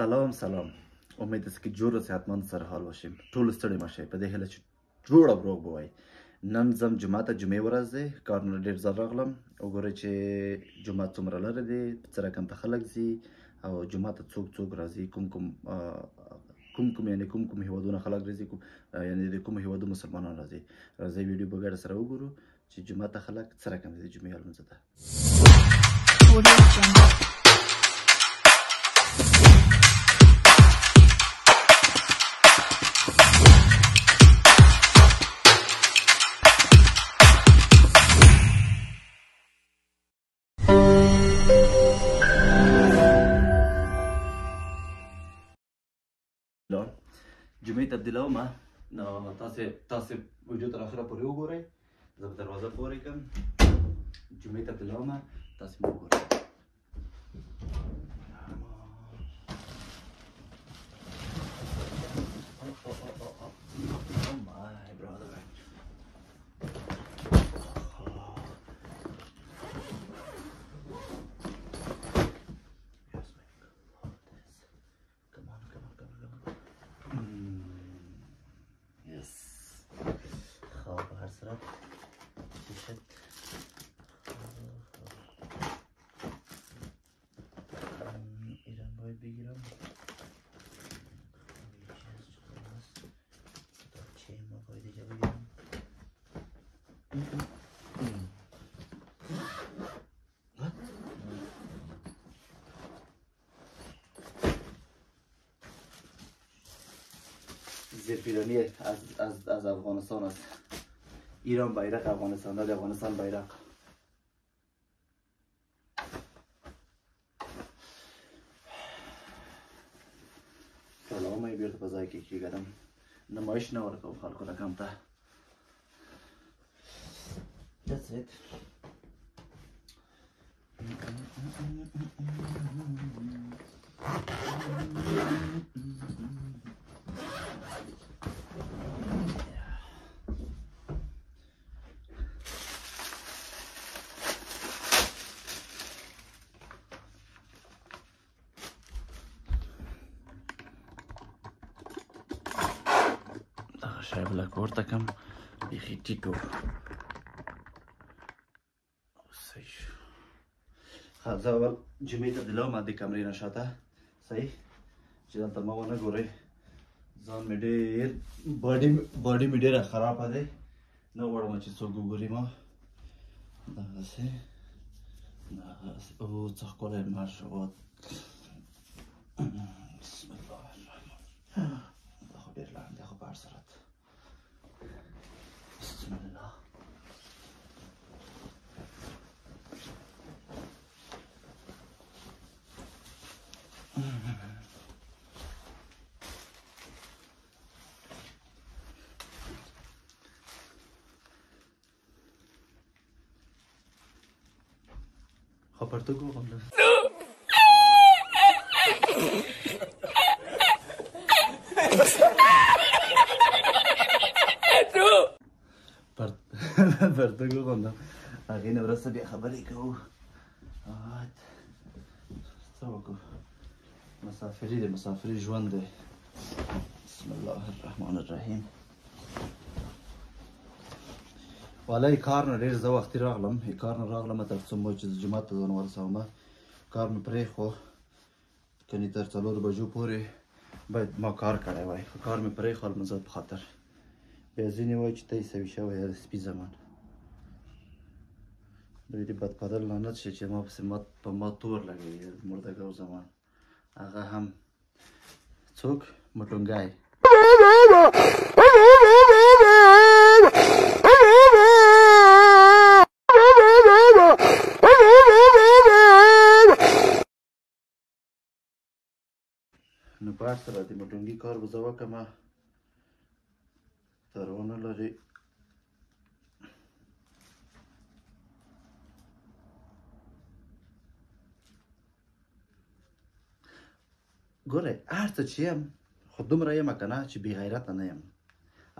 سلام امید است که جور و صحتمند سر حال باشیم. ټول ستړي مشه په دې هیله چې جوړ او روغ بوای. نن زم جمعه ته جمعې ورځ دی، کار نه ډېر ځل راغلم. وګورئ چې جمعه څومره لرې دی، څه رقم ته خلک ځي او جمعه ته څوک راځي، کوم هیوادونه خلک راځي، یعنې د کوم هیوادو مسلمانان راځي. راځئ ویډیو په ګډه سره وګورو چې جمعه ته خلک څه رقم دي جمعې لمانځه ته. جمعې تبدیلوم، نو تاسې ویډیو تر اخره پورې وګورئ. زه به دروازه پورې کړم. جمعې تبدیلوم، تاسې مې وګورئ. ایران باید بگیرم. چه ما باید اینجا بگیرم. زیرپیرانی از افغانستان است. ایران بیرق افغانستان، نه افغانستان بیرق. سلامه بیرته په ځای کې کېږدم، نمایش نه ورکوم خلکو رقم ته. That's it. شاید بلک پورته کم بیخی ټیټو صحیح شو. زه اول جمعې تبدیلوم د کمرې نه شاته، صحیح چې دلته ما ونه ګورئ. ځان مې ډېر باډي مې ډېره خرابه دی، نه غواړم چې څوک وګوري ما. دغسې او څه ښکلی لمر شو. بسم الله الرحمن الرحیم. دا خو ډېر لنډ دی، خو په هر صورت بسم الله. خو پرتګ وغوندم. پرتګ وغوندم، هغې نه وروسته بیا خبرې کوو. څه وکړو، مسافري دی، مسافري ژوند دی. بسم الله الرحمن الرحیم. والله کار نه ډېر زه وختي راغلم، کار نه راغلم تر څو چې جومات ته ځان ورسوم. کار مې پرېښو، کنې تر 4 بجو پورې باید ما کار کړی وای، خو کار مې پرېښو لمانځه په خاطر. بیا ځینې وایي چې ته یې سوي شوی یې سپي زمان. دوی د بدقدر لعنت شي چې ما پسې په ما تور لګوي. مردګو زمان هغه هم څوک مټونګی. نو په هر سره د مټونګي کار به زه وکړم، تر ونه لري. ګورئ هر څه چې یم، خو دومره یم که نه چې بې غیرته نه یم.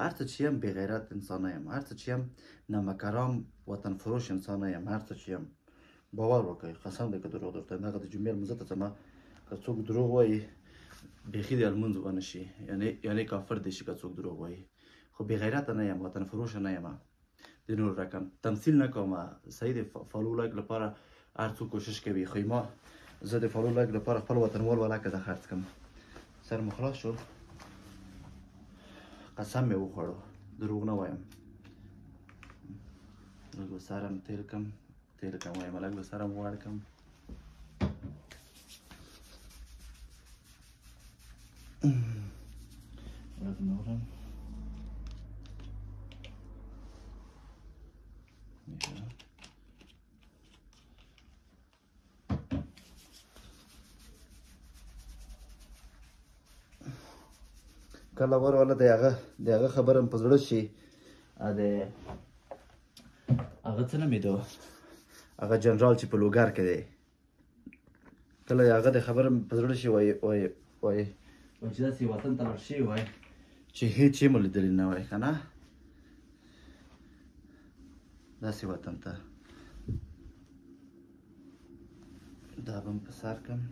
هر څه چې یم بې غیرت انسان نه یم. هر څه چې یم نمکرام وطن فروش انسان نه یم. هر څه چې یم باور وکړئ، قسم دی که دروغ درته دغه د جمعې لمانځه ته ځمه، که څوک دروغ وایي بیخی د المونځ ونه شي یعنی کافر دی شي که څوک دروغ وایي خو بې غیرته نه یم وطن فروشه نه یم د نور رقم تمثیل نه کوم صحیح د فالو لایک لپاره هر څوک کوشش کوي خو ما زه د فالو لایک لپاره خپل وطنوال ولاکه زه خرڅ کړم سر مو خلاص شو قسم مې وخوړو دروغ نه وایم لږ سره م تیل کم وایم لږ سره م غوړ کم لږ نورم کله ورواله د هغه خبره م په زړه شي د هغه څه نومېدو هغه جنرال چې په لوګر کې دی کله هغه د خبره م په زړه شي وایي چې داسې وطن ته لاړ شوي وای چې هېڅ یې مو لیدلي نه وای که نه داسې وطن ته دا به م په سر کړم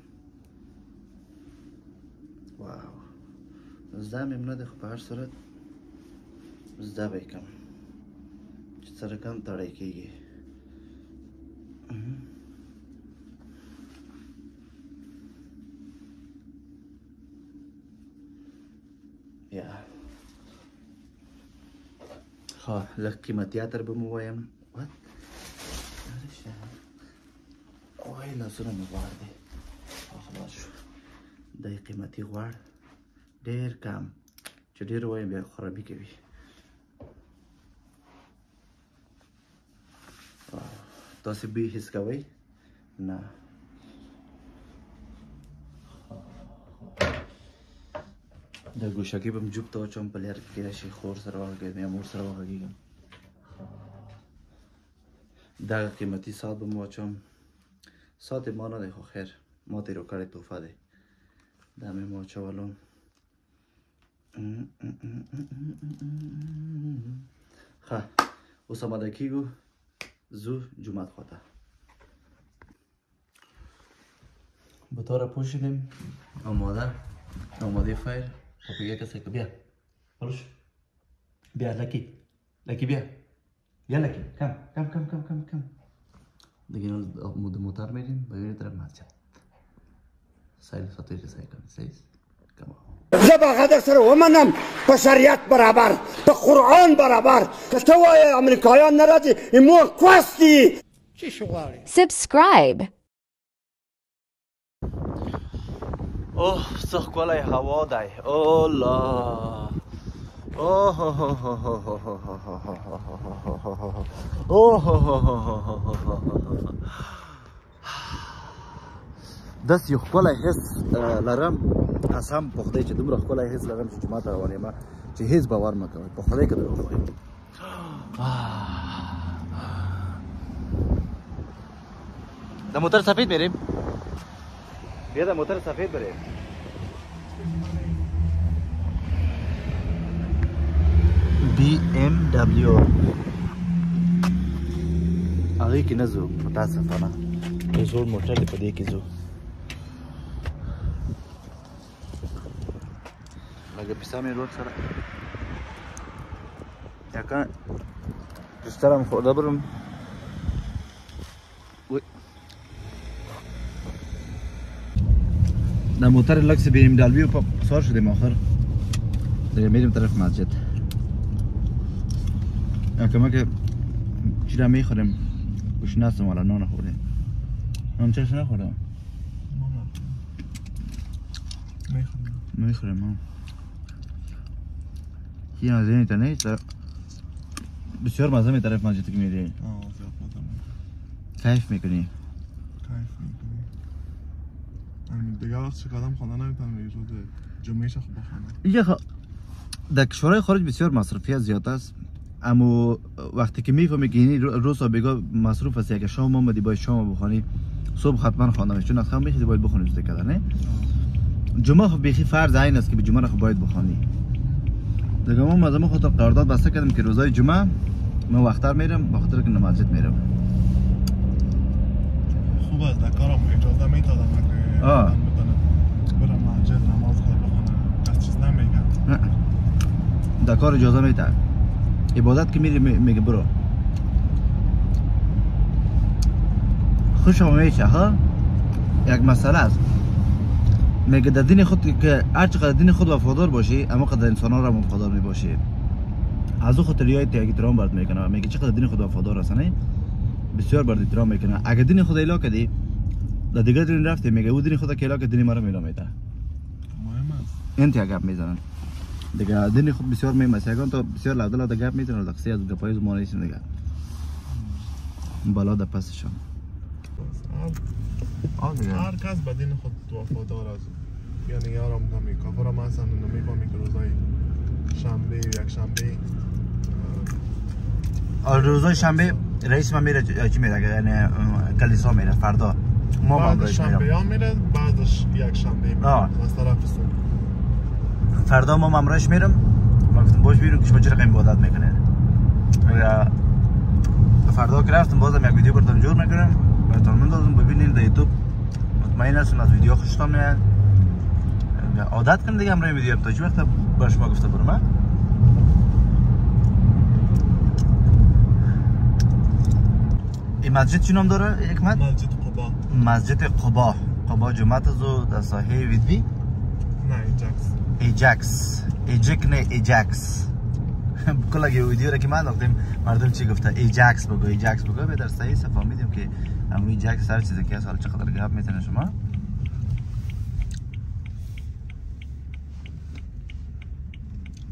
واو زده مې نه دی خو په هر صورت زده به یې کړم چې څه رقم تړی کېږي یا ښه لږ قیمتي عطر به م ووایم وایي لاسونه مې غوړ دی خلاص شو دا یې قیمتي غوړ ډېر کم چې ډېر ووایم بیا خرابي کوي تاسې بوی حس کوئ نه د ګوشکې به م جوب ته واچوم په لار کې کېدای شي خور سره وغږېږم یا مور سره وغږېږم دغه قیمتي ساعت به م واچوم ساعت یې ما نه دی خو خیر ما ته یې راکړی تحفه دی دا مې م واچولو ښه اوس آماده کېږو ځو جومات خواته بطور پوشیدیم آماده فیر خب بگه کسی که بیا بروش بیا لکی بیا لکی کم دیگه د موتر میریم به این طرف مسجد سایل ساتوی رسایی کنی سایز کم زه به غدر سره ومنم په شریعت برابر په قرآن برابر که ته وایې امریکایان نه راځي ایمو کوس دي چی شو غواړې Subscribe. اوه څه ښکلی هوا دی الله داسې یو ښکلی حس لرم قسم په خدای چې دومره ښکلی حس لرم چې جومات ته روان یم چې هېڅ باور مه کوئ په خدای که دروغ وایم د موتر سفید بریم بیا د موتر سفید بریم BMW هغې کې نه ځو متاسفانه یو زوړ موټر دی په دې کې ځو لږه پیسه مې روډ سره یکه دوسترم خورده برم در موتر لکس BMW په سوار شدیم آخر دیگه میریم طرف مسجد یکمه که چیزا میخوریم گوش نستم والا نان خوردیم نان چرش نخوردم میخوریم ها یه نازینی تا نیست بسیار مزه می طرف مسجد که میری کیف میکنی دیگه وقت چه قدم خانه نمیتونم روز جمعه شخص بخوانم اینجا در کشورهای خارج بسیار مصرفیت زیاد است اما وقتی که میفهمی که این روز بگاه مصروف است که شام آمدی باید شام بخوانی صبح حتما خواندم چون از خام میشید باید بخونی روز کردن نه جمعه خب بیخی فرض عین است که به جمعه خب باید بخوانی دیگه ما مزمه خاطر قرارداد بسته کردم که روزای جمعه من وقتر میرم به خاطر که مسجد میرم خوب است در کارم اجازه میدادم که برم مسجد نماز خواهد در کار اجازه میده. عبادت که میری میگه برو. خوشم میشه ها. یک مسئله است. میگه در دین خود که هر چقدر دین خود وفادار باشی اما قدر انسان ها را وفادار میباشی. از او خاطر یاد احترام برات میکنه. میگه چقدر دین خود وفادار هستن بسیار برات احترام میکنه. اگه دین خود اله کردی در دیگه دین رفتی میگه او دین خود که اله که دین مرا میله میده. مهم است. انت گپ میزنن. دیگه دین خود بسیار مهم است. اگه تو بسیار لادلا گپ میزنن دقیقاً از گپای زمان نیست دیگه. بالا در پسشون. هر کس به دین خود وفادار است. یعنی یارم نمی کافرم هستن نمیفهمی که روزای شنبه یک شنبه روزای شنبه رئیس ما میره چی میره یعنی کلیسا میره فردا ما بعد شنبه ها میره بعدش یک شنبه میره از طرف سون فردا ما مامرش میرم ما گفتم باش بیرون که شما چرا قیم عبادت میکنه فردا که رفتم بازم یک ویدیو براتون جور میکنم براتون میندازم ببینید در یوتیوب مطمئن هستم از ویدیو خوشتون میاد عادت کنم دیگه همراه ویدیو تا چه وقت با شما گفته برم این مسجد چی نام داره حکمت؟ مسجد قبا. مسجد قبا. قبا جمعت زو در ساحه ویدوی؟ نه ایجاکس. ایجک نه ایجاکس. کل اگه ویدیو را که من داختیم مردم چی گفته ایجاکس بگو ایجاکس بگو به در صحیح فهمیدیم که همون ایجاکس هر چیزی که از حال چقدر گپ میتونه شما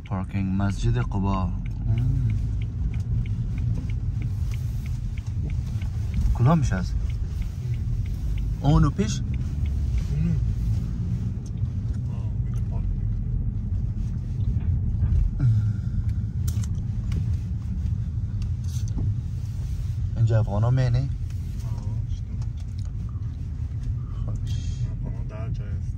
پارکینگ مسجد قبا کلا میشه از اونو پیش اینجا افغان ها مینه در جای است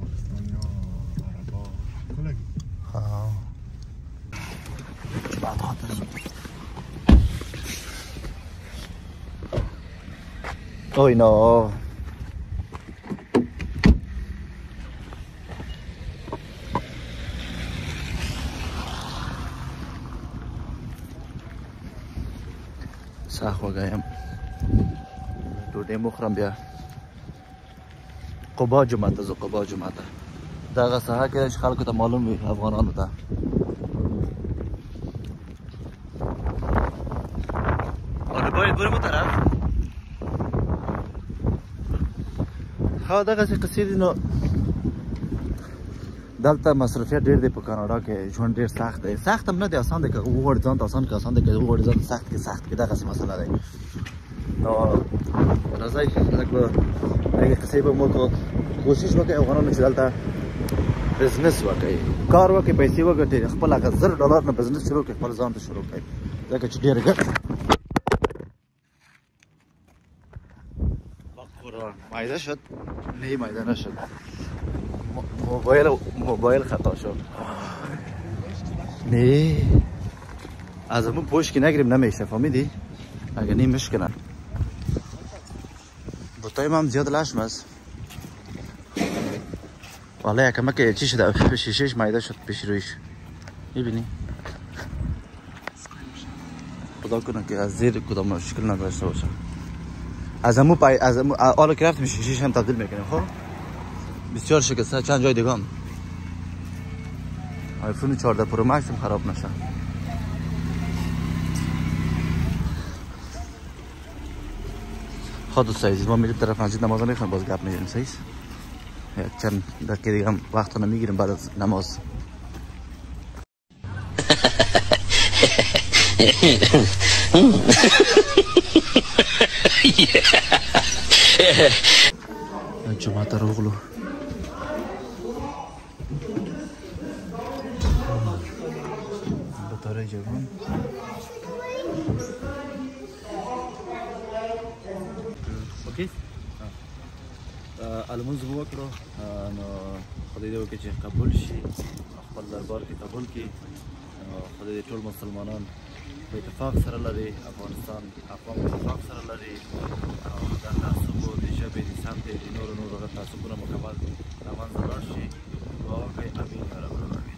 پاکستانی ها عربا کلگی بعد خاطر اوی نو ساخ وگایم ډوډۍ مخرم بیا قبا جمعه ته زه قبا جمعه ته دغه ساحه کې چې خلکو ته معلوم وي افغانانو ته او باید برم طرف ها دغسې قصې دي نو دلته مصرفیت ډېر دی په کاناډا کې ژوند ډېر سخت دی سخت هم نه دی آسان دی که وغواړې ځان ته آسان که آسان دی که وغواړې ځان ته سخت کې دغسې مسله دی نو راځئ لږ به هغې قصې به مو کوشش وکړئ افغانانو چې دلته بزنس وکړئ کار وکړئ پیسې وګټئ خپل هغه $10 نه بزنس شروع کړئ خپل ځان ته شروع کړئ ځکه چې ډېره ګټه مایده شد نه مایده نشد موبایل خطا شد نه از همون پشت که نگیریم نمیشه فهمیدی؟ اگه نیم مشکنه بطای ما هم زیاد لشم است والا یکمه که چی شده شیشهش مایده شد پیش رویش میبینی؟ خدا کنه که از زیر کدام مشکل نداشته باشه از همون پای از همون حالا که رفتیم شیشهش هم تبدیل میکنیم خب بسیار شکسته چند جای دیگه هم آیفون 14 پرو مکس هم خراب نشه خود دوست عزیز ما میریم طرف مسجد نماز میخوایم باز گپ میزنیم صحیح چند دقیقه دیگه هم وقت رو نمیگیریم بعد از نماز جمعه ته راغلو بطاره جوان اوکی المنځ مو وکړو نو خدای دې وکړي چې قبول شي خپل دربار کې قبول کړي خدای دې ټول مسلمانان په اتفاق سره لري افغانستان افغان اتفاق سره لري او د تعصب او د ژبې د سمتې تعصبونه مکمل له منځه لاړ شي. دعا وکړئ. امین یا رب العالمین.